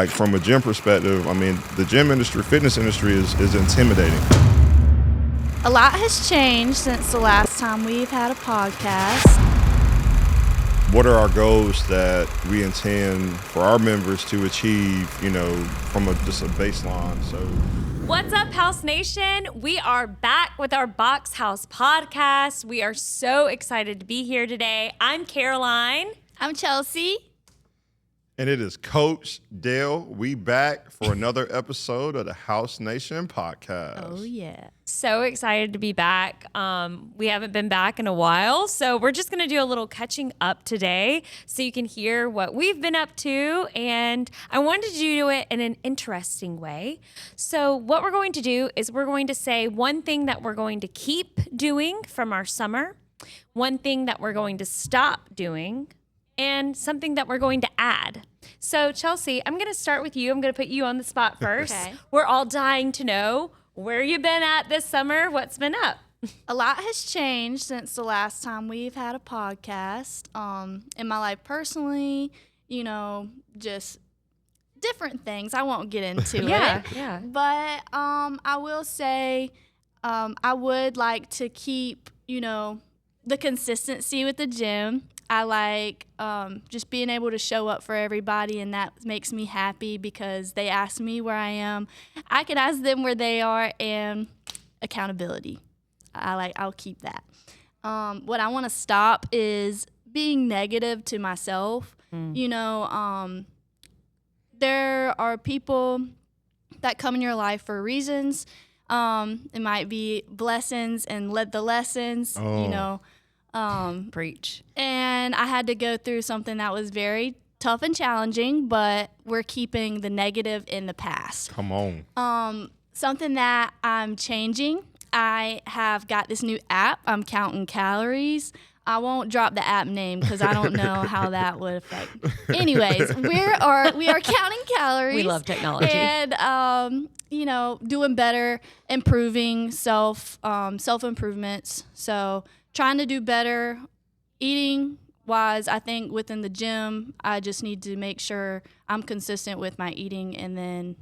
Like from a gym perspective, I mean, the gym industry, fitness industry is intimidating. A lot has changed since the last time we've had a podcast. What are our goals that we intend for our members to achieve, from just a baseline? So, what's up, House Nation? We are back with our Box House podcast. We are so excited to be here today. I'm Caroline. I'm Chelsea. And it is Coach Dale. We back for another episode of the House Nation podcast. Oh, yeah. So excited to be back. We haven't been back in a while, so we're just going to do a little catching up today so you can hear what we've been up to. And I wanted to do it in an interesting way. So what we're going to do is we're going to say one thing that we're going to keep doing from our summer, one thing that we're going to stop doing, and something that we're going to add. So, Chelsea, I'm going to start with you. I'm going to put you on the spot first. Okay. We're all dying to know where you've been at this summer. What's been up? A lot has changed since the last time we've had a podcast. In my life personally, just different things. I won't get into it. Yeah. But I will say I would like to keep, the consistency with the gym. I like just being able to show up for everybody, and that makes me happy because they ask me where I am. I can ask them where they are, and accountability. I'll keep that. What I want to stop is being negative to myself. There are people that come in your life for reasons. It might be blessings and the lessons, Preach. And I had to go through something that was very tough and challenging, but we're keeping the negative in the past. Come on. Something that I'm changing, I have got this new app. I'm counting calories. I won't drop the app name because I don't know how that would affect. Anyways, we are counting calories. We love technology. And doing better, improving self improvements. So trying to do better, eating wise. I think within the gym, I just need to make sure I'm consistent with my eating, and then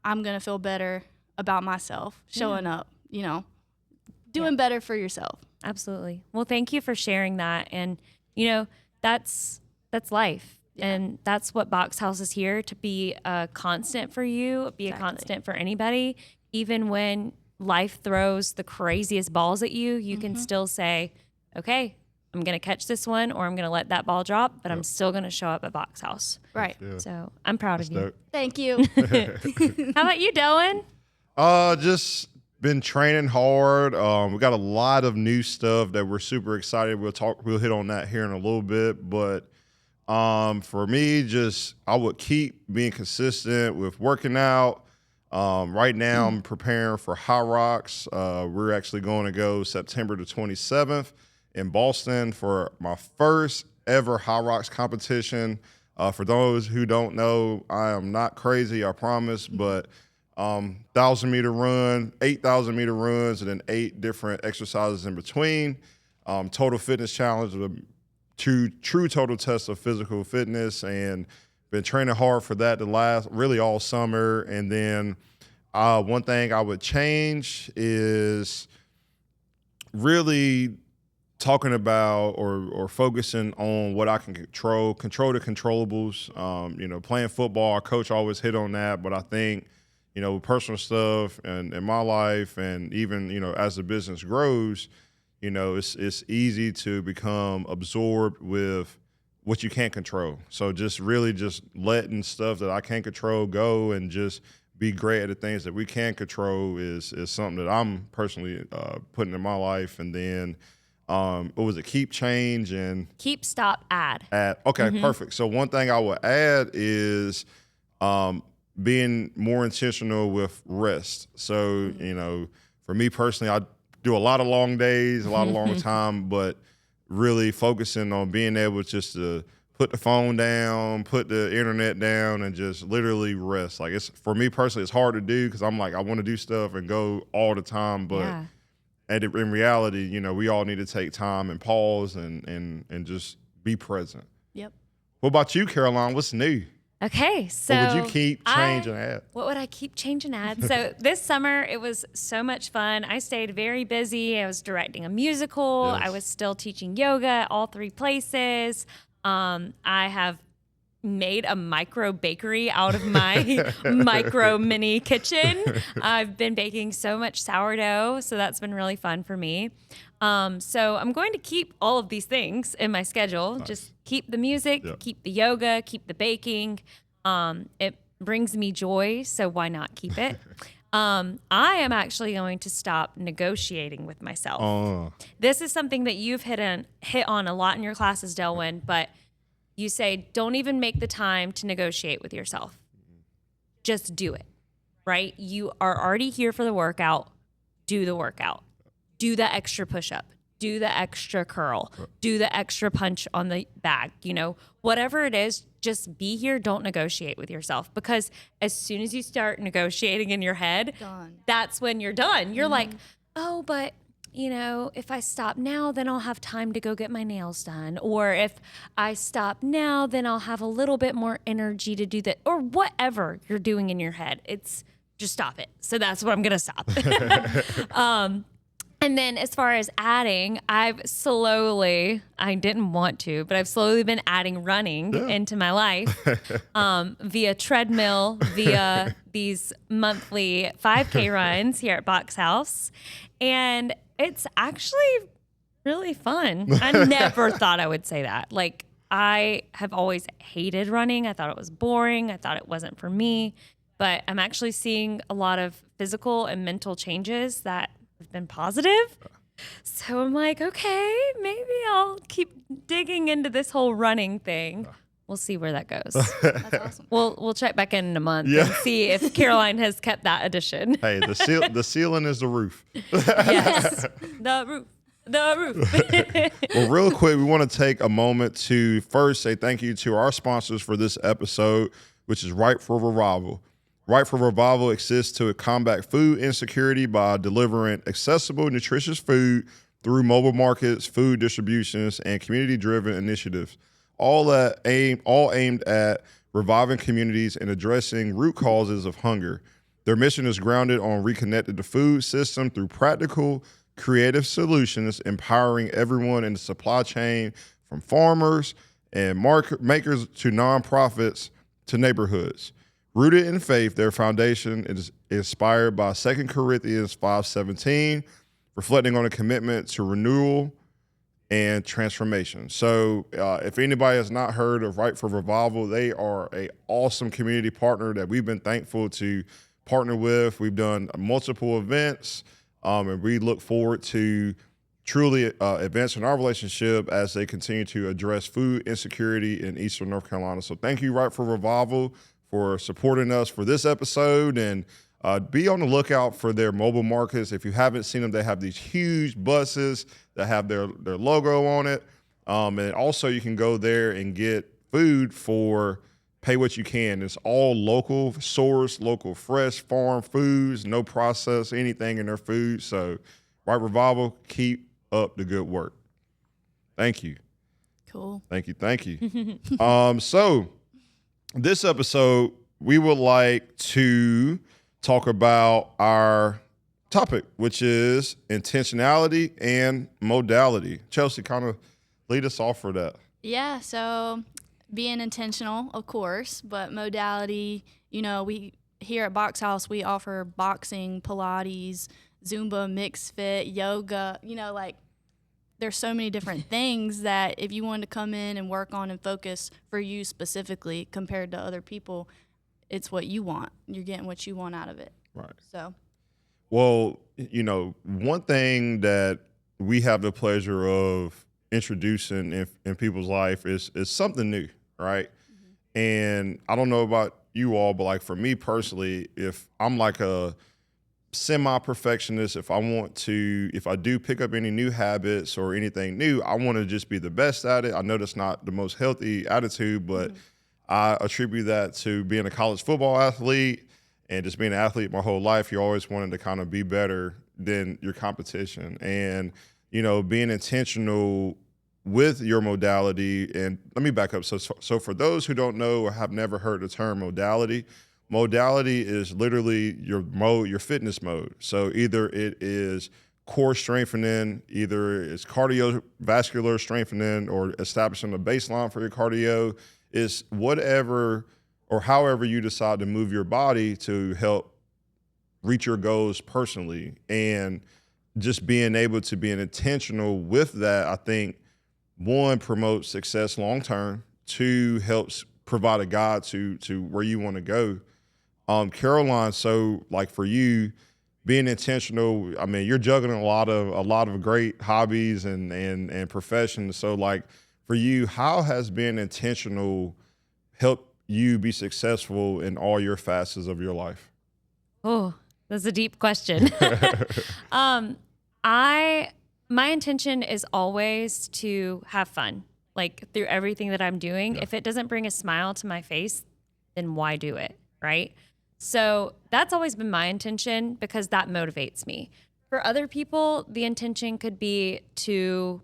I'm gonna feel better about myself, showing up. Doing better for yourself. Absolutely. Well, thank you for sharing that. And, that's life. Yeah. And that's what Box House is here to be a constant for you, be a constant for anybody. Even when life throws the craziest balls at you, you can still say, okay, I'm going to catch this one, or I'm going to let that ball drop, but I'm still going to show up at Box House. Right. Yeah. So I'm proud of you. Dope. Thank you. How about you, Dylan? Just been training hard. We got a lot of new stuff that we're super excited. We'll hit on that here in a little bit. But for me, I would keep being consistent with working out. Right now, I'm preparing for High Rocks. We're actually going to go September the 27th in Boston for my first ever High Rocks competition. For those who don't know, I am not crazy, I promise, but 1,000-meter run, 8,000-meter runs, and then 8 different exercises in between. Total fitness challenge, true total test of physical fitness, and been training hard for that really all summer. And then one thing I would change is really talking about or focusing on what I can control the controllables. Playing football, our coach always hit on that, but I think, personal stuff and in my life, and even, as the business grows, it's easy to become absorbed with what you can't control. So just letting stuff that I can't control go and just be great at the things that we can control is something that I'm personally putting in my life. And then what was it? Keep, change, and Keep, stop, add. Okay, perfect. So one thing I would add is being more intentional with rest. So, for me personally, I do a lot of long days, a lot of long time, but really focusing on being able just to put the phone down, put the internet down, and just literally rest. Like, for me personally, it's hard to do because I'm like, I want to do stuff and go all the time, but in reality, we all need to take time and pause and just be present. Yep. What about you, Caroline? What's new? Okay, so What would you keep, change, and add? What would I keep, change, and add? So this summer, it was so much fun. I stayed very busy. I was directing a musical. Yes. I was still teaching yoga at all 3 places. I have made a micro bakery out of my micro mini kitchen. I've been baking so much sourdough, so that's been really fun for me. So I'm going to keep all of these things in my schedule. Nice. Just keep the music, Yep. keep the yoga, keep the baking. It brings me joy, so why not keep it? I am actually going to stop negotiating with myself. This is something that you've hit on a lot in your classes, Delwyn, but you say, don't even make the time to negotiate with yourself. Just do it, right? You are already here for the workout. Do the workout. Do the extra push-up. Do the extra curl. Do the extra punch on the bag. Whatever it is, just be here. Don't negotiate with yourself, because as soon as you start negotiating in your head, that's when you're done. You're like, oh, but if I stop now, then I'll have time to go get my nails done. Or if I stop now, then I'll have a little bit more energy to do that. Or whatever you're doing in your head. It's just stop it. So that's what I'm going to stop. And then as far as adding, I didn't want to, but I've slowly been adding running into my life via treadmill, via these monthly 5K runs here at Box House. And it's actually really fun. I never thought I would say that. Like, I have always hated running. I thought it was boring. I thought it wasn't for me. But I'm actually seeing a lot of physical and mental changes that have been positive. So I'm like, okay, maybe I'll keep digging into this whole running thing. We'll see where that goes. That's awesome. We'll check back in a month and see if Caroline has kept that addition. Hey, the ceiling is the roof. Yes, the roof. Well, real quick, we want to take a moment to first say thank you to our sponsors for this episode, which is Right for Revival. Right for Revival exists to combat food insecurity by delivering accessible, nutritious food through mobile markets, food distributions, and community-driven initiatives, all aimed at reviving communities and addressing root causes of hunger. Their mission is grounded on reconnecting the food system through practical, creative solutions, empowering everyone in the supply chain, from farmers and market makers to nonprofits to neighborhoods. Rooted in faith, their foundation is inspired by 2 Corinthians 5:17, reflecting on a commitment to renewal and transformation. So if anybody has not heard of Right for Revival, they are an awesome community partner that we've been thankful to partner with. We've done multiple events, and we look forward to truly advancing our relationship as they continue to address food insecurity in Eastern North Carolina. So thank you, Right for Revival, for supporting us for this episode, and be on the lookout for their mobile markets. If you haven't seen them, they have these huge buses that have their logo on it. And also you can go there and get food for pay what you can. It's all local source, local fresh farm foods, no process, anything in their food. So Right Revival, keep up the good work. Thank you. Cool. Thank you. So this episode, we would like to talk about our topic, which is intentionality and modality. Chelsea, kind of lead us off for that. Yeah, so being intentional, of course, but modality, we here at Box House, we offer boxing, Pilates, Zumba, mixed fit, yoga, there's so many different things that if you wanted to come in and work on and focus for you specifically compared to other people, it's what you want. You're getting what you want out of it. Right. So. Well, one thing that we have the pleasure of introducing in people's life is something new, right? Mm-hmm. And I don't know about you all, but like for me personally, if I'm like a semi-perfectionist, if I do pick up any new habits or anything new, I want to just be the best at it. I know that's not the most healthy attitude, but I attribute that to being a college football athlete and just being an athlete my whole life. You always wanted to kind of be better than your competition. And, being intentional with your modality, and let me back up. So for those who don't know or have never heard the term modality is literally your mode, your fitness mode. So either it is core strengthening, either it's cardiovascular strengthening, or establishing a baseline for your cardio. Is whatever or however you decide to move your body to help reach your goals personally. And just being able to be intentional with that, I think, one, promotes success long term. Two, helps provide a guide to where you want to go. Caroline, so like for you, being intentional, I mean, you're juggling a lot of great hobbies and professions. So like for you, how has being intentional helped you be successful in all your facets of your life? Oh, that's a deep question. My intention is always to have fun, like through everything that I'm doing. Yeah. If it doesn't bring a smile to my face, then why do it, right? So that's always been my intention because that motivates me. For other people, the intention could be to,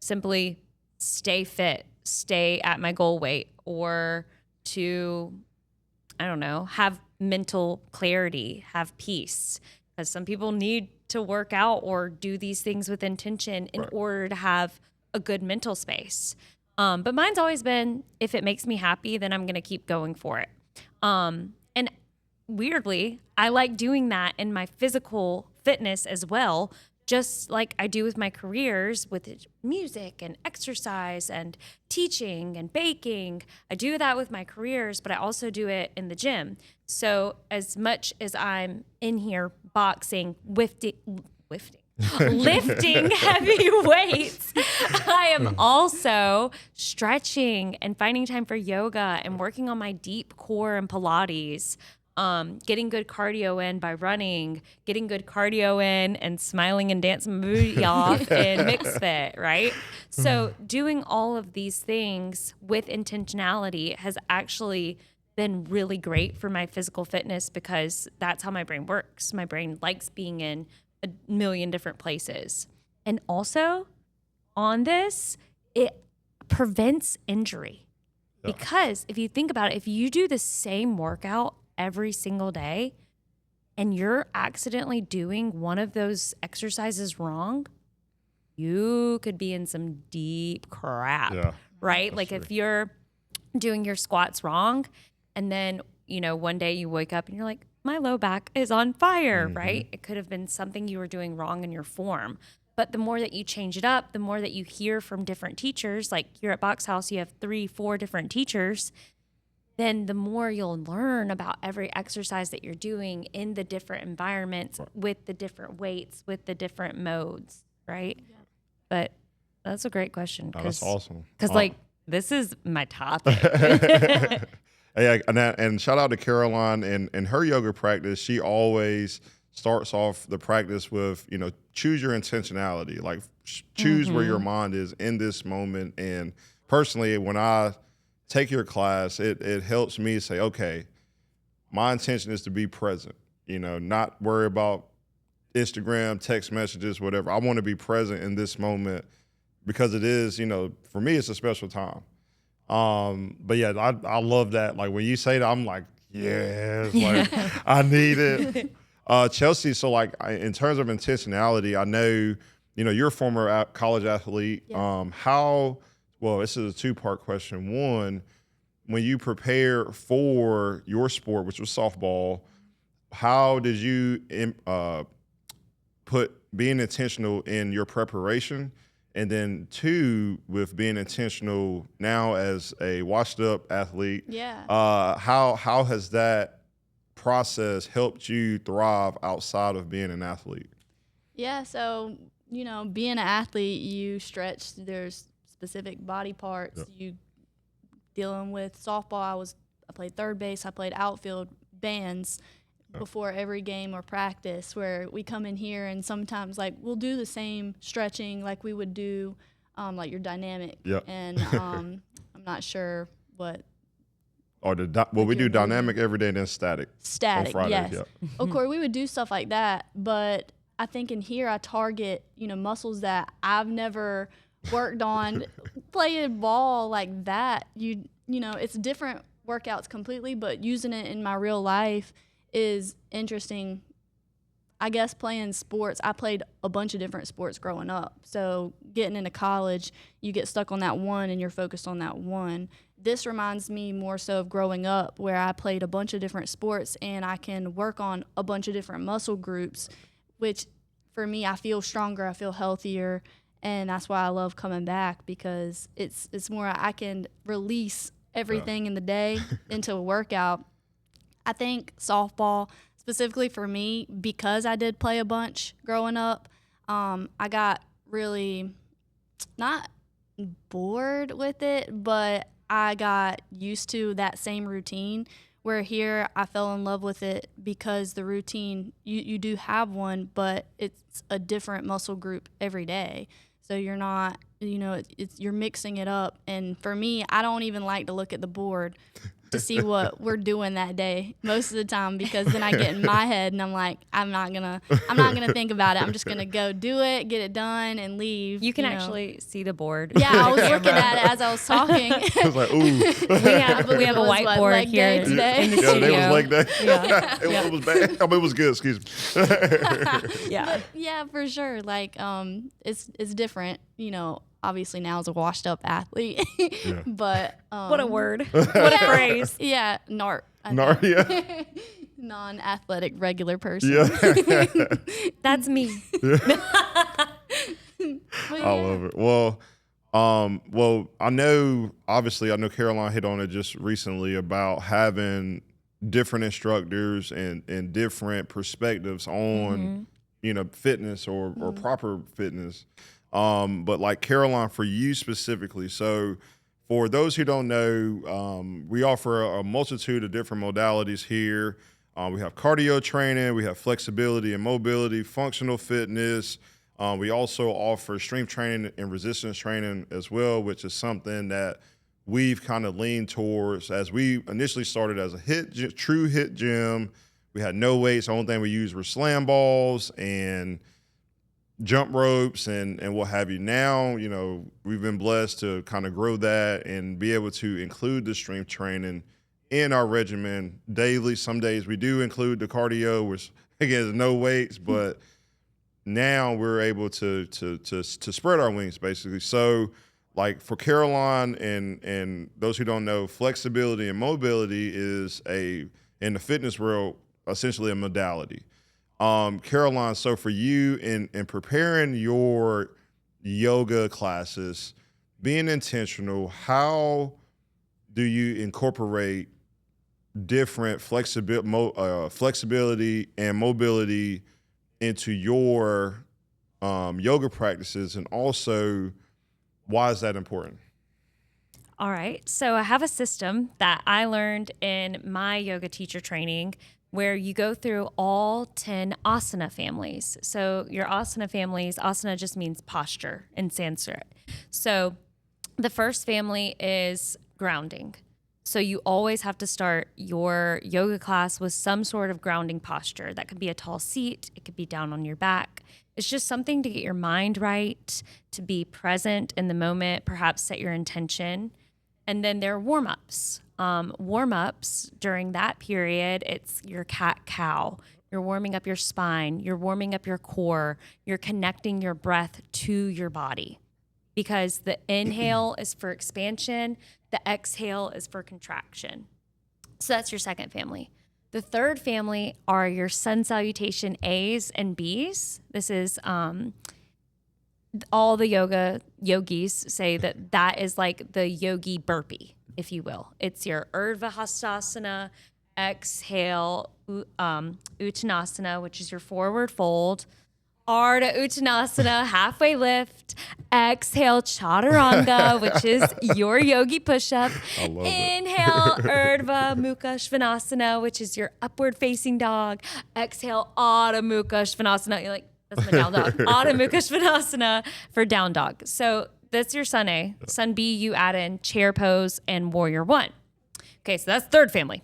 simply stay fit, stay at my goal weight, or to, I don't know, have mental clarity, have peace. Because some people need to work out or do these things with intention in order to have a good mental space. But mine's always been, if it makes me happy, then I'm going to keep going for it. And weirdly, I like doing that in my physical fitness as well, just like I do with my careers with music and exercise and teaching and baking. I do that with my careers, but I also do it in the gym. So as much as I'm in here boxing, lifting heavy weights, I am also stretching and finding time for yoga and working on my deep core and Pilates. Getting good cardio in by running, getting good cardio in and smiling and dancing my booty off in mixed fit, right? So doing all of these things with intentionality has actually been really great for my physical fitness because that's how my brain works. My brain likes being in a million different places. And also on this, it prevents injury. Yeah. Because if you think about it, if you do the same workout every single day and you're accidentally doing one of those exercises wrong, you could be in some deep crap, right? Like if you're doing your squats wrong and then, one day you wake up and you're like, my low back is on fire, right? It could have been something you were doing wrong in your form. But the more that you change it up, the more that you hear from different teachers, like here at Box House, you have 3-4 different teachers, then the more you'll learn about every exercise that you're doing in the different environments with the different weights, with the different modes, right? Yeah. But that's a great question. Oh, that's awesome. Because this is my topic. And shout out to Caroline and her yoga practice. She always starts off the practice with, choose your intentionality, like choose where your mind is in this moment. And personally, when I take your class, it helps me say, okay, my intention is to be present, not worry about Instagram, text messages, whatever. I want to be present in this moment because it is, for me, it's a special time. But yeah, I love that. Like when you say that, I'm like, yes, like I need it. Chelsea, so like in terms of intentionality, I know, you're a former college athlete. Yeah. Well, this is a two-part question. One, when you prepare for your sport, which was softball, how did you put being intentional in your preparation? And then two, with being intentional now as a washed-up athlete, how has that process helped you thrive outside of being an athlete? Yeah, so, being an athlete, you stretch, there's specific body parts. Yep. You dealing with softball, I played third base, I played outfield, bands before every game or practice, where we come in here and sometimes we'll do the same stretching like we would do like your dynamic. Yep. And I'm not sure what. Or we do dynamic every day, then static. Static, on Fridays, yes. Yep. Of course, we would do stuff like that, but I think in here I target muscles that I've never worked on. Playing ball like that, you know, it's different workouts completely, but using it in my real life is interesting. I guess playing sports, I played a bunch of different sports growing up. So getting into college, you get stuck on that one and you're focused on that one. This reminds me more so of growing up where I played a bunch of different sports and I can work on a bunch of different muscle groups, which for me, I feel stronger, I feel healthier. And that's why I love coming back, because it's more I can release everything in the day into a workout. I think softball, specifically for me, because I did play a bunch growing up, I got really not bored with it, but I got used to that same routine, where here I fell in love with it because the routine, you do have one, but it's a different muscle group every day. So you're not, you know, you're mixing it up. And for me, I don't even like to look at the board to see what we're doing that day most of the time, because then I get in my head and I'm like, I'm not gonna think about it. I'm just gonna go do it, get it done, and leave. You can know. actually see the board. Yeah, I was looking at it as I was talking. I was like, ooh. We have a was, whiteboard leg day here today? in the Yeah, studio. they was like that. Yeah. It was bad. I mean, it was good. Excuse me. Yeah. Yeah, for sure. Like, it's different. You know, obviously now as a washed up athlete, but What a word. What a phrase. yeah, NART. Yeah. Non-athletic regular person. Yeah. That's me. But I yeah. love it. Well, I know Caroline hit on it just recently about having different instructors and different perspectives on, you know, fitness or proper fitness. But like Caroline, for you specifically, so for those who don't know, we offer a multitude of different modalities here. We have cardio training, we have flexibility and mobility, functional fitness. We also offer strength training and resistance training as well, which is something that we've kind of leaned towards. As we initially started as a true HIIT gym, we had no weights. The only thing we used were slam balls and jump ropes and what have you. Now, you know, we've been blessed to kind of grow that and be able to include the strength training in our regimen daily. Some days we do include the cardio, which again is no weights, but now we're able to spread our wings basically. So like for Caroline and those who don't know, flexibility and mobility is in the fitness world, essentially a modality. Caroline, so for you in preparing your yoga classes, being intentional, how do you incorporate different flexibility and mobility into your yoga practices, and also why is that important? All right. So I have a system that I learned in my yoga teacher training where you go through all 10 asana families. So your asana families, asana just means posture in Sanskrit. So the first family is grounding. So you always have to start your yoga class with some sort of grounding posture. That could be a tall seat. It could be down on your back. It's just something to get your mind right, to be present in the moment, perhaps set your intention. And then there are warm-ups. Warm-ups during that period, it's your cat-cow. You're warming up your spine. You're warming up your core. You're connecting your breath to your body, because the inhale is for expansion. The exhale is for contraction. So that's your second family. The third family are your sun salutation A's and B's. This is all the yogis say that is like the yogi burpee, if you will. It's your Urdhva Hastasana, exhale, Uttanasana, which is your forward fold, Ardha Uttanasana, halfway lift, exhale, Chaturanga, which is your yogi push-up. I love it. Inhale, Urdhva Mukha Svanasana, which is your upward facing dog. Exhale, Adho Mukha Svanasana. You're like, that's my down dog. Adho Mukha Svanasana for down dog. So that's your sun A. Sun B, you add in chair pose and warrior one. Okay, so that's third family.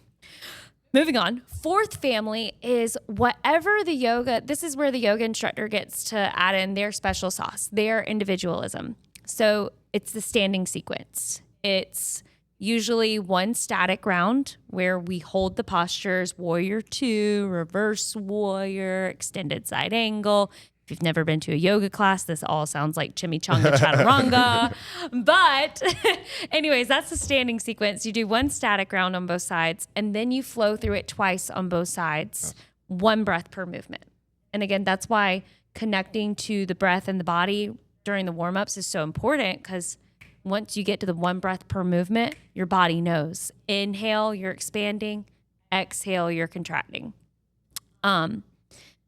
Moving on. Fourth family is whatever the yoga, this is where the yoga instructor gets to add in their special sauce, their individualism. So it's the standing sequence. It's usually one static round where we hold the postures, warrior two, reverse warrior, extended side angle. If you've never been to a yoga class, this all sounds like chimichanga chaturanga. But anyways, that's the standing sequence. You do one static round on both sides, and then you flow through it twice on both sides, one breath per movement. And again, that's why connecting to the breath and the body during the warm-ups is so important, because once you get to the one breath per movement, your body knows. Inhale, you're expanding. Exhale, you're contracting.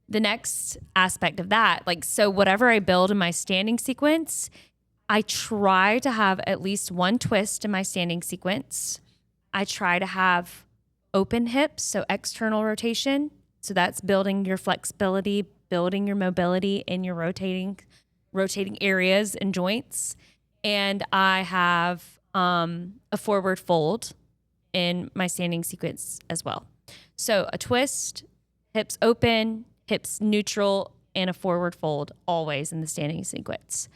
The next aspect of that, so whatever I build in my standing sequence, I try to have at least one twist in my standing sequence. I try to have open hips, so external rotation. So that's building your flexibility, building your mobility in your rotating areas and joints. And I have a forward fold in my standing sequence as well. So a twist, hips open, hips neutral, and a forward fold always in the standing sequence.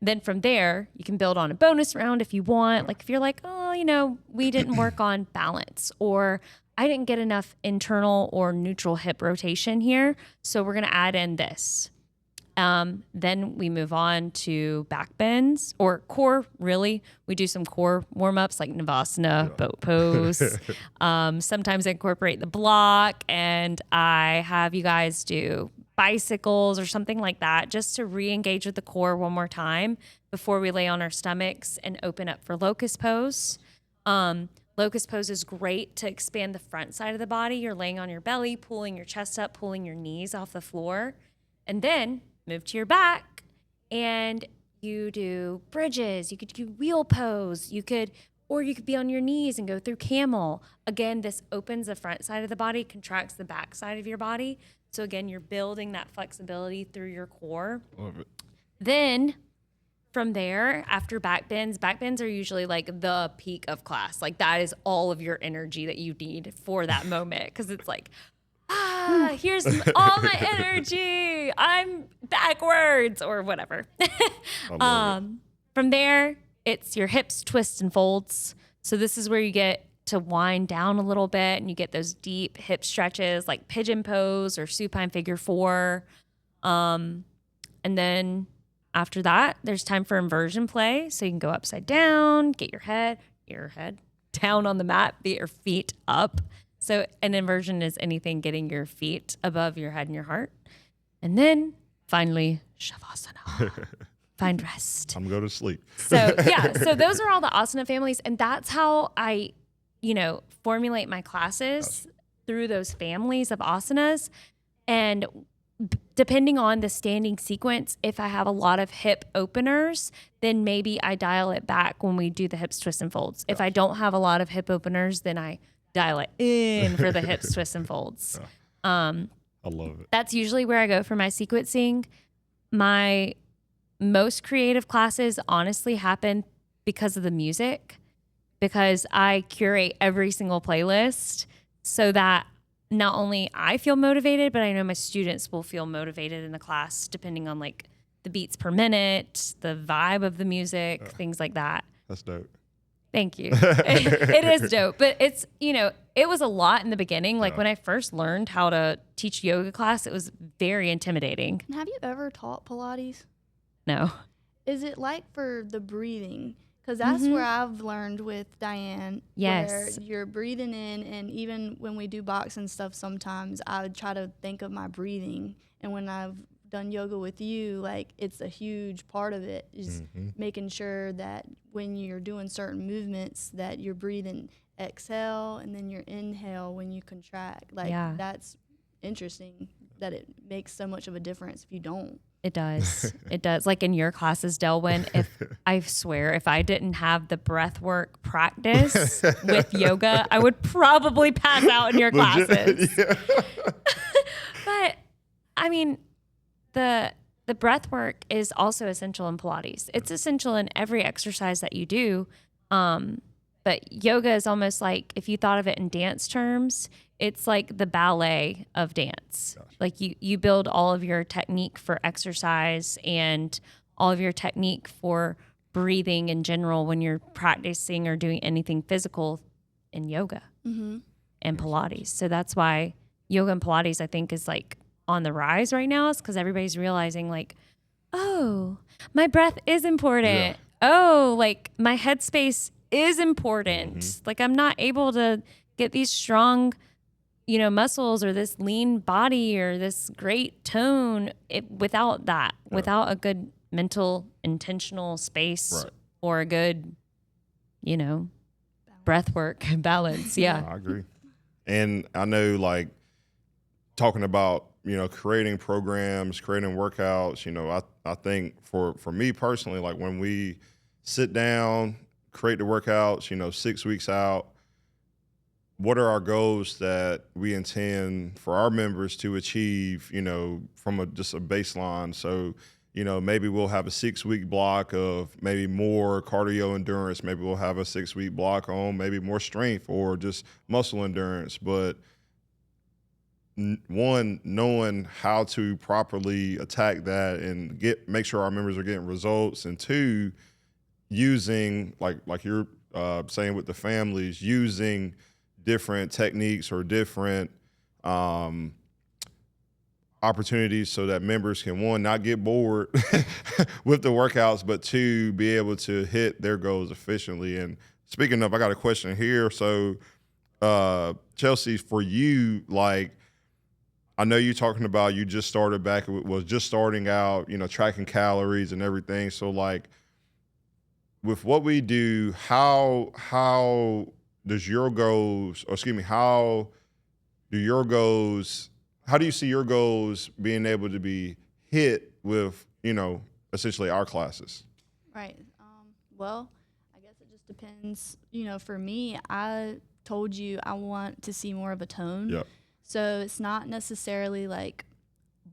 Then from there, you can build on a bonus round if you want. Like if you're like, oh, we didn't work on balance, or I didn't get enough internal or neutral hip rotation here, so we're going to add in this. Then we move on to back bends or core, really. We do some core warm-ups like Navasana, boat pose. Sometimes I incorporate the block, and I have you guys do bicycles or something like that, just to re-engage with the core one more time before we lay on our stomachs and open up for locust pose. Locust pose is great to expand the front side of the body. You're laying on your belly, pulling your chest up, pulling your knees off the floor, and then move to your back and you do bridges. You could do wheel pose. You could be on your knees and go through camel. Again, this opens the front side of the body, contracts the back side of your body. So again, you're building that flexibility through your core. Love it. Then from there, after back bends are usually like the peak of class. Like that is all of your energy that you need for that moment. Because it's like, here's all my energy. I'm backwards or whatever. From there, it's your hips, twists, and folds. So this is where you get to wind down a little bit and you get those deep hip stretches like pigeon pose or supine figure four. And then after that, there's time for inversion play. So you can go upside down, get your head down on the mat, get your feet up. So an inversion is anything getting your feet above your head and your heart. And then finally, Shavasana. Find rest. I'm going to sleep. So those are all the asana families. And that's how I, formulate my classes through those families of asanas. And depending on the standing sequence, if I have a lot of hip openers, then maybe I dial it back when we do the hips, twists, and folds. If I don't have a lot of hip openers, then I dial it in for the hips, twists, and folds. I love it. That's usually where I go for my sequencing. My most creative classes honestly happen because of the music, because I curate every single playlist so that not only I feel motivated, but I know my students will feel motivated in the class depending on like the beats per minute, the vibe of the music, things like that. That's dope. Thank you. It is dope, but it's, it was a lot in the beginning. Like when I first learned how to teach yoga class, it was very intimidating. Have you ever taught Pilates? No. Is it like for the breathing? Because that's where I've learned with Diane. Yes. Where you're breathing in, and even when we do boxing stuff, sometimes I would try to think of my breathing. And when I've done yoga with you, like it's a huge part of it is making sure that when you're doing certain movements that you're breathing exhale and then your inhale when you contract. Like that's interesting that it makes so much of a difference if you don't. It does. It does. Like in your classes, Delwyn, I swear, if I didn't have the breath work practice with yoga, I would probably pass out in your classes. Yeah. But I mean, the breath work is also essential in Pilates. It's essential in every exercise that you do. But yoga is almost like, if you thought of it in dance terms, it's like the ballet of dance. Gosh. Like you build all of your technique for exercise and all of your technique for breathing in general when you're practicing or doing anything physical in yoga and Pilates. So that's why yoga and Pilates, I think, is like on the rise right now, is because everybody's realizing like, oh, my breath is important. Oh, like my headspace is important. Like I'm not able to get these strong, muscles or this lean body or this great tone without that, without a good mental intentional space or a good, breath work balance. Yeah. I agree. And I know, like, talking about, creating programs, creating workouts, I think for me personally, like when we sit down, create the workouts, 6 weeks out, what are our goals that we intend for our members to achieve, from just a baseline? So, maybe we'll have a 6-week block of maybe more cardio endurance. Maybe we'll have a 6-week block on maybe more strength or just muscle endurance. But one, knowing how to properly attack that and make sure our members are getting results, and two, using like you're saying with the families, using different techniques or different opportunities so that members can, one, not get bored with the workouts, but two, be able to hit their goals efficiently. And speaking of, I got a question here. So Chelsea, for you, like, I know you're talking about you just started back, was just starting out, tracking calories and everything. So like with what we do, how does your goals, or excuse me, how do you see your goals being able to be hit with, essentially our classes? Right. Well, I guess it just depends. For me, I told you I want to see more of a tone. Yep. So it's not necessarily like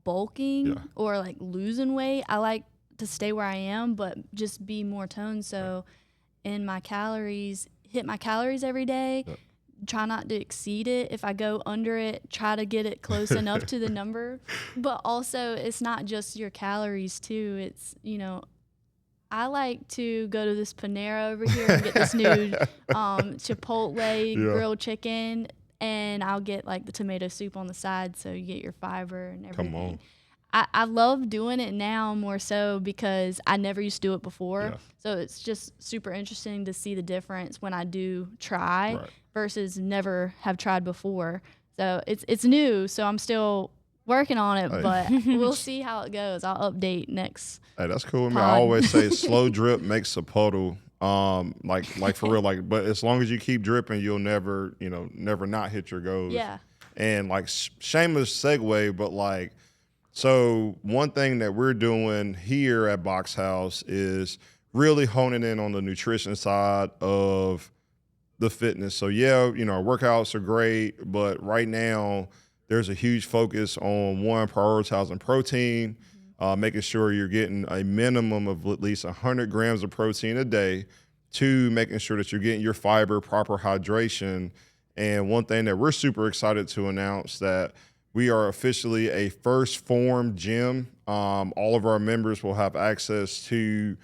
bulking or like losing weight. I like to stay where I am, but just be more toned. So in my calories, hit my calories every day. Yep. Try not to exceed it. If I go under it, try to get it close enough to the number. But also, it's not just your calories too. It's, I like to go to this Panera over here and get this new Chipotle grilled chicken, and I'll get like the tomato soup on the side, so you get your fiber and everything. Come on. I love doing it now more so because I never used to do it before. Yeah. So it's just super interesting to see the difference when I do try versus never have tried before. So it's new, so I'm still working on it, but we'll see how it goes. I'll update next. Hey, that's cool. I mean, I pod. always say slow drip makes a puddle. Like for real, like, but as long as you keep dripping, you'll never not hit your goals. Yeah. And like shameless segue, but like, so one thing that we're doing here at Box House is really honing in on the nutrition side of the fitness. So yeah, our workouts are great, but right now there's a huge focus on, one, prioritizing protein, making sure you're getting a minimum of at least 100 grams of protein a day. Two, making sure that you're getting your fiber, proper hydration. And one thing that we're super excited to announce, that we are officially a First Form gym. All of our members will have access to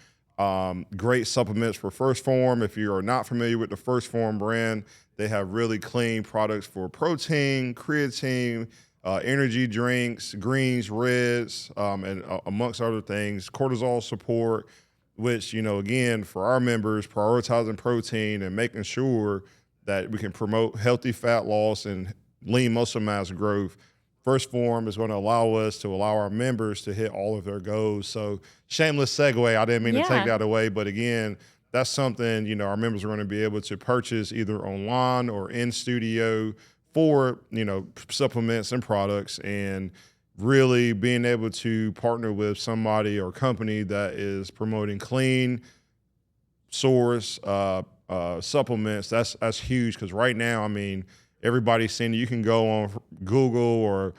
great supplements for First Form. If you are not familiar with the First Form brand, they have really clean products for protein, creatine, energy drinks, greens, reds, and amongst other things, cortisol support, which, again, for our members, prioritizing protein and making sure that we can promote healthy fat loss and lean muscle mass growth. First Form is going to allow our members to hit all of their goals. So shameless segue, I didn't mean to take that away, but again, that's something, our members are going to be able to purchase either online or in studio for, supplements and products, and really being able to partner with somebody or company that is promoting clean source supplements. That's huge, because right now, I mean, everybody's saying you can go on Google, or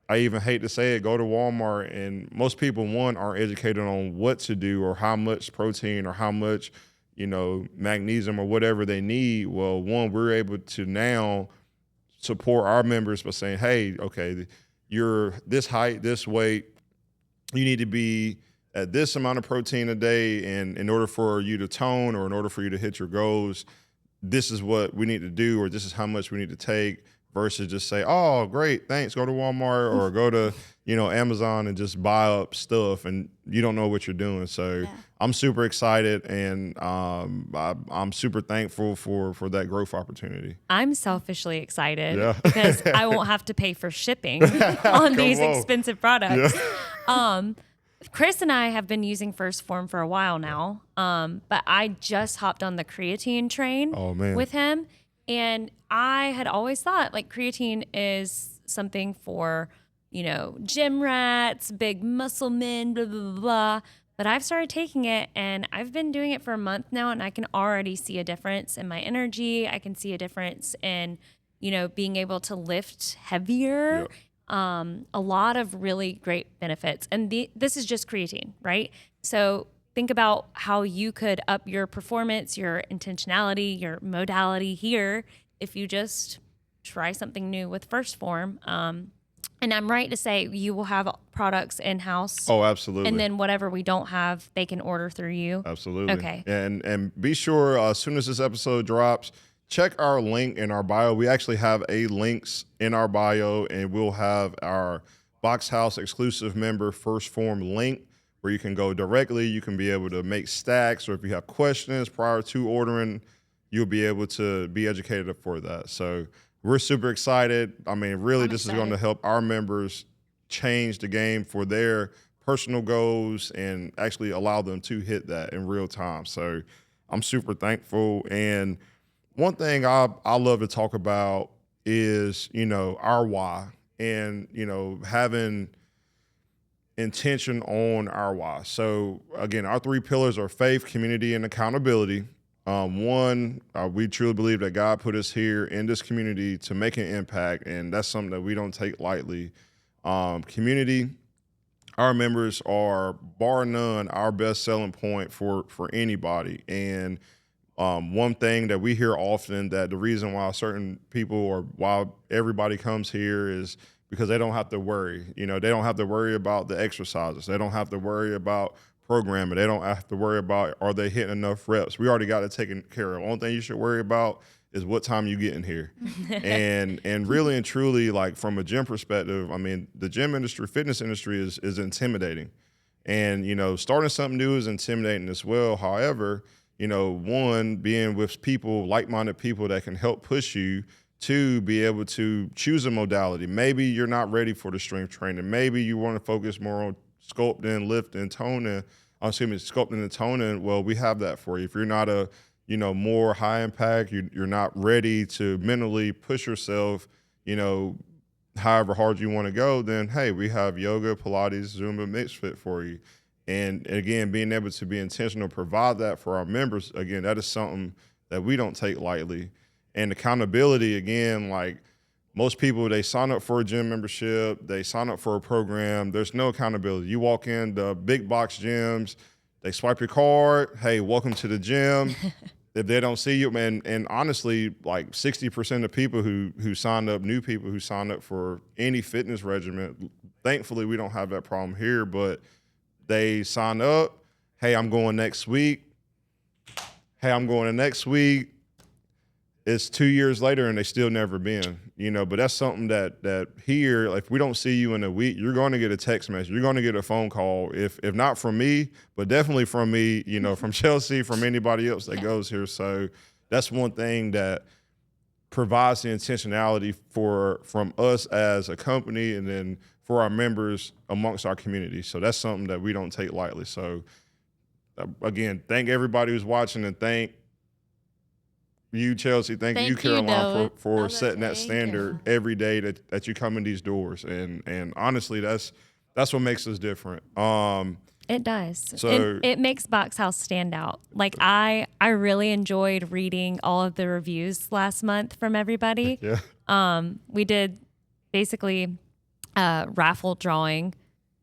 I even hate to say it, go to Walmart, and most people, one, aren't educated on what to do or how much protein or how much, magnesium or whatever they need. Well, one, we're able to now support our members by saying, hey, okay, you're this height, this weight, you need to be at this amount of protein a day, and in order for you to tone or in order for you to hit your goals, this is what we need to do, or this is how much we need to take, versus just say, oh, great, thanks, go to Walmart or go to, Amazon and just buy up stuff and you don't know what you're doing. So I'm super excited, and I'm super thankful for that growth opportunity. I'm selfishly excited Yeah. because I won't have to pay for shipping on these on. expensive products. Chris and I have been using First Form for a while now, but I just hopped on the creatine train with him. And I had always thought like creatine is something for, gym rats, big muscle men, blah, blah, blah, blah. But I've started taking it, and I've been doing it for a month now, and I can already see a difference in my energy. I can see a difference in, being able to lift heavier. Yep. A lot of really great benefits. And this is just creatine, right? So think about how you could up your performance, your intentionality, your modality here if you just try something new with First Form. And I'm right to say you will have products in-house. Oh, absolutely. And then whatever we don't have, they can order through you. Absolutely. Okay. And be sure, as soon as this episode drops, check our link in our bio. We actually have links in our bio, and we'll have our Box House exclusive member First Form link where you can go directly. You can be able to make stacks, or if you have questions prior to ordering, you'll be able to be educated for that. So we're super excited. I mean, really, this is going to help our members change the game for their personal goals and actually allow them to hit that in real time. So I'm super thankful. And one thing I love to talk about is, our why, and, having intention on our why. So again, our 3 pillars are faith, community, and accountability. We truly believe that God put us here in this community to make an impact, and that's something that we don't take lightly. Community, our members are bar none our best selling point for anybody. And one thing that we hear often, that the reason why certain people or why everybody comes here is because they don't have to worry. They don't have to worry about the exercises. They don't have to worry about programming. They don't have to worry about, are they hitting enough reps? We already got it taken care of. Only thing you should worry about is what time you get in here. and really and truly, like from a gym perspective, I mean, the gym industry, fitness industry is intimidating. And, starting something new is intimidating as well. However, one, being with people, like-minded people that can help push you. 2, be able to choose a modality. Maybe you're not ready for the strength training. Maybe you want to focus more on sculpting, lifting, toning. Sculpting and toning. Well, we have that for you. If you're not a, more high impact, you're not ready to mentally push yourself, however hard you want to go, then hey, we have yoga, Pilates, Zumba, Mixed Fit for you. And again, being able to be intentional, provide that for our members, again, that is something that we don't take lightly. And accountability, again, like most people, they sign up for a gym membership, they sign up for a program, there's no accountability. You walk in the big box gyms, they swipe your card, hey, welcome to the gym. If they don't see you, and honestly, like 60% of people who signed up, new people who signed up for any fitness regimen, thankfully we don't have that problem here, but they sign up, hey, I'm going next week. Hey, I'm going to next week. It's 2 years later and they still never been, but that's something that here, if we don't see you in a week, you're going to get a text message. You're going to get a phone call, if not from me, but definitely from me, from Chelsea, from anybody else that goes here. So that's one thing that provides the intentionality from us as a company, and then for our members amongst our community. So that's something that we don't take lightly. So again, thank everybody who's watching, and thank you, Chelsea. Thank you, Caroline, for setting that standard every day that you come in these doors. And honestly, that's what makes us different. It does. So it makes Box House stand out. Like I really enjoyed reading all of the reviews last month from everybody. Yeah. We did basically a raffle drawing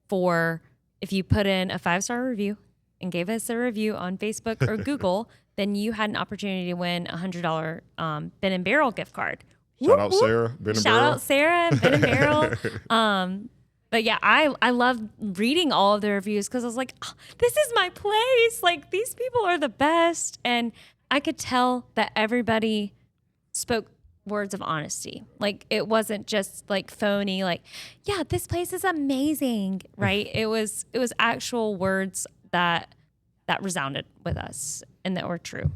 for if you put in a 5-star review and gave us a review on Facebook or Google, then you had an opportunity to win a $100 Ben and Barrel gift card. Shout out Sarah, Ben and Barrel. Shout out Sarah, Ben and Barrel. But yeah, I love reading all of the reviews because I was like, oh, this is my place. Like, these people are the best. And I could tell that everybody spoke words of honesty. Like, it wasn't just like phony, like, yeah, this place is amazing, right? It was actual words that resounded with us and that were true.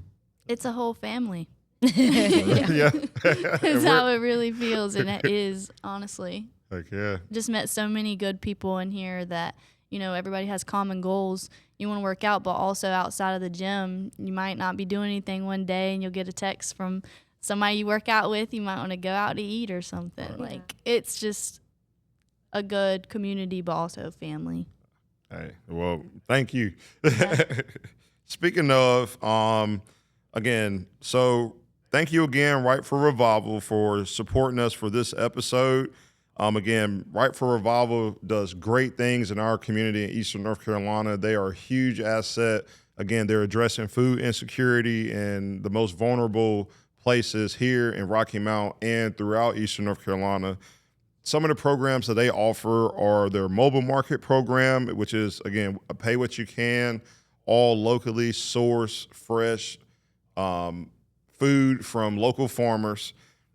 It's a whole family. Yeah. It's how it really feels, and it is, honestly. Like, yeah. Just met so many good people in here that, everybody has common goals. You want to work out, but also outside of the gym, you might not be doing anything one day and you'll get a text from somebody you work out with. You might want to go out to eat or something. Right. Like, it's just a good community, but also family. Hey, well, thank you. Speaking of, again, so thank you again, Right for Revival, for supporting us for this episode. Again, Right for Revival does great things in our community in Eastern North Carolina. They are a huge asset. Again, they're addressing food insecurity in the most vulnerable places here in Rocky Mount and throughout Eastern North Carolina. Some of the programs that they offer are their mobile market program, which is, again, a pay what you can, all locally sourced, fresh food from local farmers.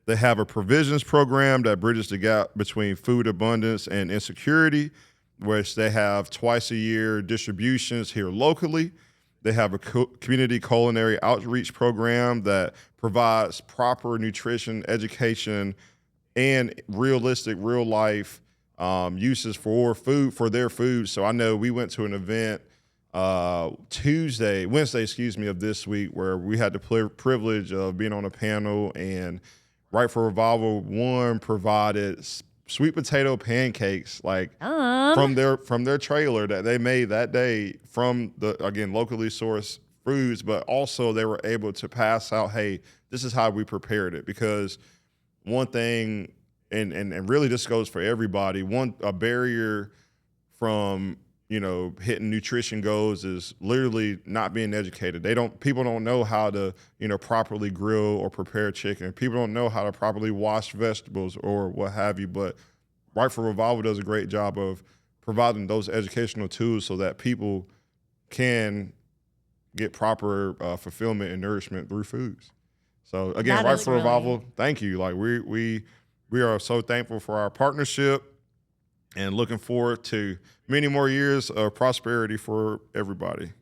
They have a provisions program that bridges the gap between food abundance and insecurity, which they have twice a year distributions here locally. They have a community culinary outreach program that provides proper nutrition, education, and realistic, real life uses for food, for their food. So I know we went to an event Wednesday, of this week, where we had the privilege of being on a panel, and Right for Revival provided sweet potato pancakes, like from their trailer that they made that day from the, again, locally sourced foods, but also they were able to pass out, hey, this is how we prepared it. Because one thing, and really this goes for everybody, a barrier from, hitting nutrition goals is literally not being educated. People don't know how to, properly grill or prepare chicken. People don't know how to properly wash vegetables or what have you. But Right for Revival does a great job of providing those educational tools so that people can get proper fulfillment and nourishment through foods. So again, That Right is for Revival, thank you. Like, we are so thankful for our partnership and looking forward to many more years of prosperity for everybody.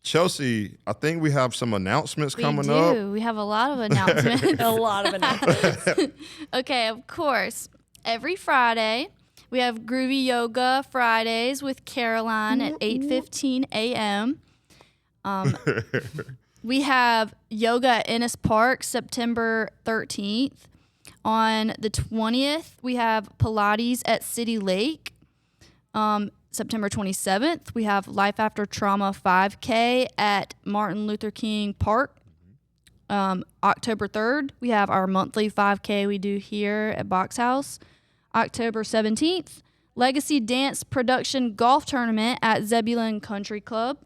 Chelsea, I think we have some announcements coming up. We have a lot of announcements. A lot of announcements. Okay, of course. Every Friday, we have Groovy Yoga Fridays with Caroline at 8:15 a.m. We have Yoga at Ennis Park September 13th. On the 20th, we have Pilates at City Lake. September 27th, we have Life After Trauma 5K at Martin Luther King Park. October 3rd, we have our monthly 5K we do here at Box House. October 17th, Legacy Dance Production Golf Tournament at Zebulon Country Club.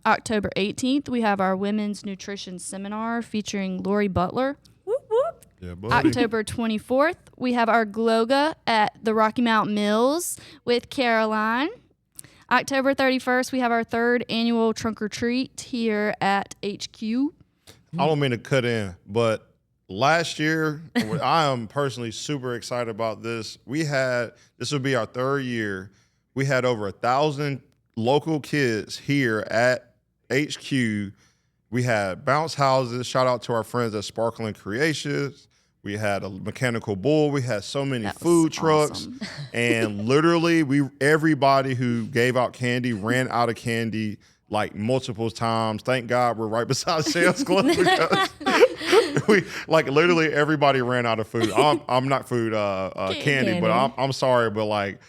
October 18th, we have our Women's Nutrition Seminar featuring Lori Butler. Whoop, whoop. Yeah, buddy. October 24th, we have our Gloga at the Rocky Mount Mills with Caroline. October 31st, we have our third annual Trunk or Treat here at HQ. I don't mean to cut in, but last year, I am personally super excited about this. This will be our third year. We had over 1,000 local kids here at HQ. We had bounce houses. Shout out to our friends at Sparkling Creations. We had a mechanical bull. We had so many food trucks. Awesome. And literally, everybody who gave out candy ran out of candy like multiple times. Thank God we're right beside Sam's Club, because literally everybody ran out of food. I'm not food candy, but I'm sorry, but like,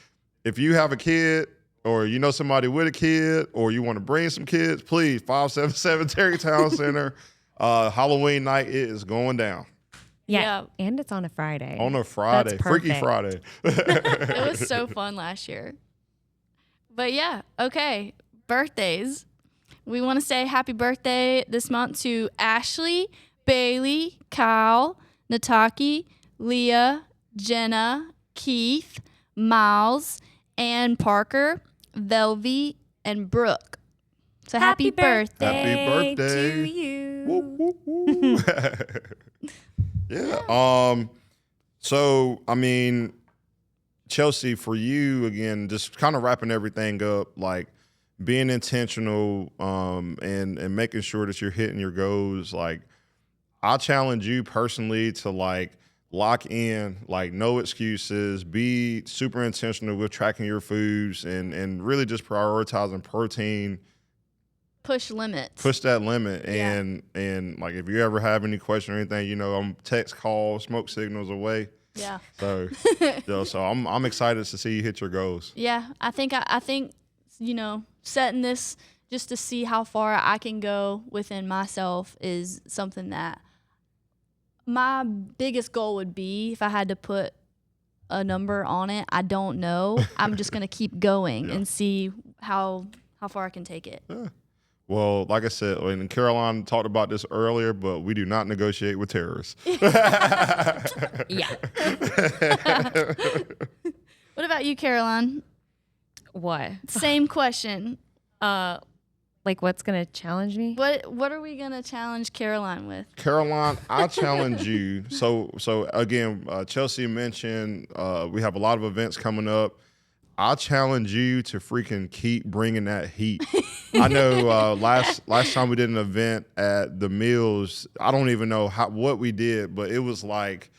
if you have a kid, or you know somebody with a kid, or you want to bring some kids, please, 577 Terrytown Center. Halloween night, it is going down. Yeah. And it's on a Friday. On a Friday. That's Freaky perfect. Friday. It was so fun last year. But yeah, okay. Birthdays. We want to say happy birthday this month to Ashley, Bailey, Kyle, Nataki, Leah, Jenna, Keith, Miles, and Parker, Velvy, and Brooke. So happy birthday. Happy birthday to you. Woo, woo, woo. Yeah. So I mean, Chelsea, for you again, just kind of wrapping everything up, like being intentional, and making sure that you're hitting your goals. Like, I challenge you personally to like lock in, like no excuses, be super intentional with tracking your foods and really just prioritizing protein. Push limits. Push that limit, Yeah. and like if you ever have any question or anything, I'm text, call, smoke signals away. Yeah. So, so I'm excited to see you hit your goals. Yeah, I think setting this just to see how far I can go within myself is something that my biggest goal would be. If I had to put a number on it, I don't know. I'm just gonna keep going and see how far I can take it. Yeah. Well, like I said, and Caroline talked about this earlier, but we do not negotiate with terrorists. Yeah. What about you, Caroline? What? Same question. Like what's gonna challenge me? What are we gonna challenge Caroline with? Caroline, I challenge you. So again, Chelsea mentioned we have a lot of events coming up. I challenge you to freaking keep bringing that heat. I know last time we did an event at the Mills, I don't even know what we did, but it was like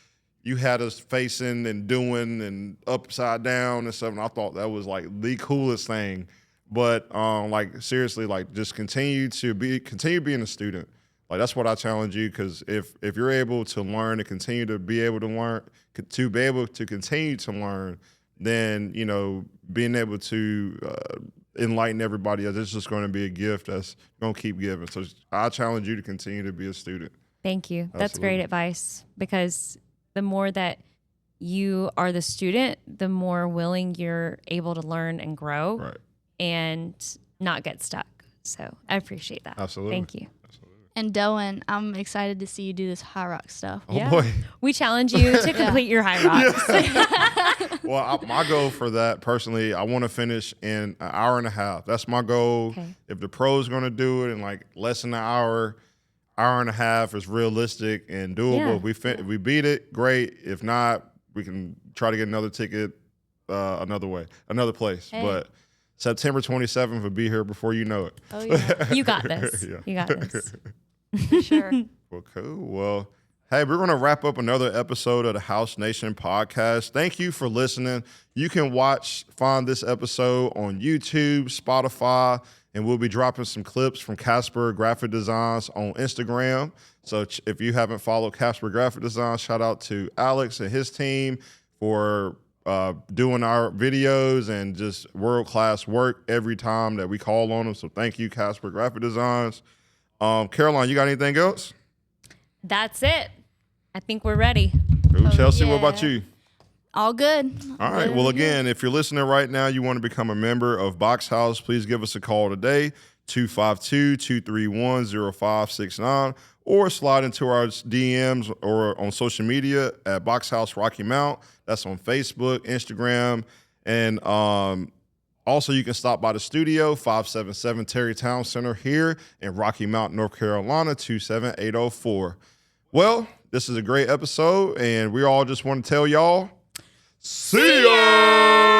you had us facing and doing and upside down and stuff. And I thought that was like the coolest thing. But like seriously, like just continue being a student. Like that's what I challenge you, because if you're able to learn and continue to be able to learn, to be able to continue to learn, then being able to enlighten everybody else, it's just going to be a gift that's going to keep giving. So I challenge you to continue to be a student. Thank you. Absolutely. That's great advice, because the more that you are the student, the more willing you're able to learn and grow, Right. and not get stuck. So I appreciate that. Absolutely. Thank you. And Doan, I'm excited to see you do this high rock stuff. Oh boy. We challenge you to complete your high rocks. Well, my goal for that personally, I want to finish in an hour and a half. That's my goal. Okay. If the pro's going to do it in like less than an hour and a half is realistic and doable. Yeah. If we beat it, great. If not, we can try to get another ticket another place. Hey. But September 27th will be here before you know it. Oh yeah, You got this. Yeah. You got this. for sure. Well, cool. Well, hey, we're going to wrap up another episode of the House Nation podcast. Thank you for listening. You can find this episode on YouTube, Spotify, and we'll be dropping some clips from Casper Graphic Designs on Instagram. So if you haven't followed Casper Graphic Design, shout out to Alex and his team for doing our videos and just world-class work every time that we call on them. So thank you, Casper Graphic Designs. Caroline, you got anything else? That's it. I think we're ready. Ooh, Oh, Chelsea, what yeah. about you? All good. All right. Well, again, if you're listening right now, you want to become a member of Box House, please give us a call today, 252-231-0569, or slide into our DMs or on social media at Box House Rocky Mount. That's on Facebook, Instagram, and also you can stop by the studio, 577 Terrytown Center here in Rocky Mount, North Carolina, 27804. Well, this is a great episode, and we all just want to tell y'all, see ya!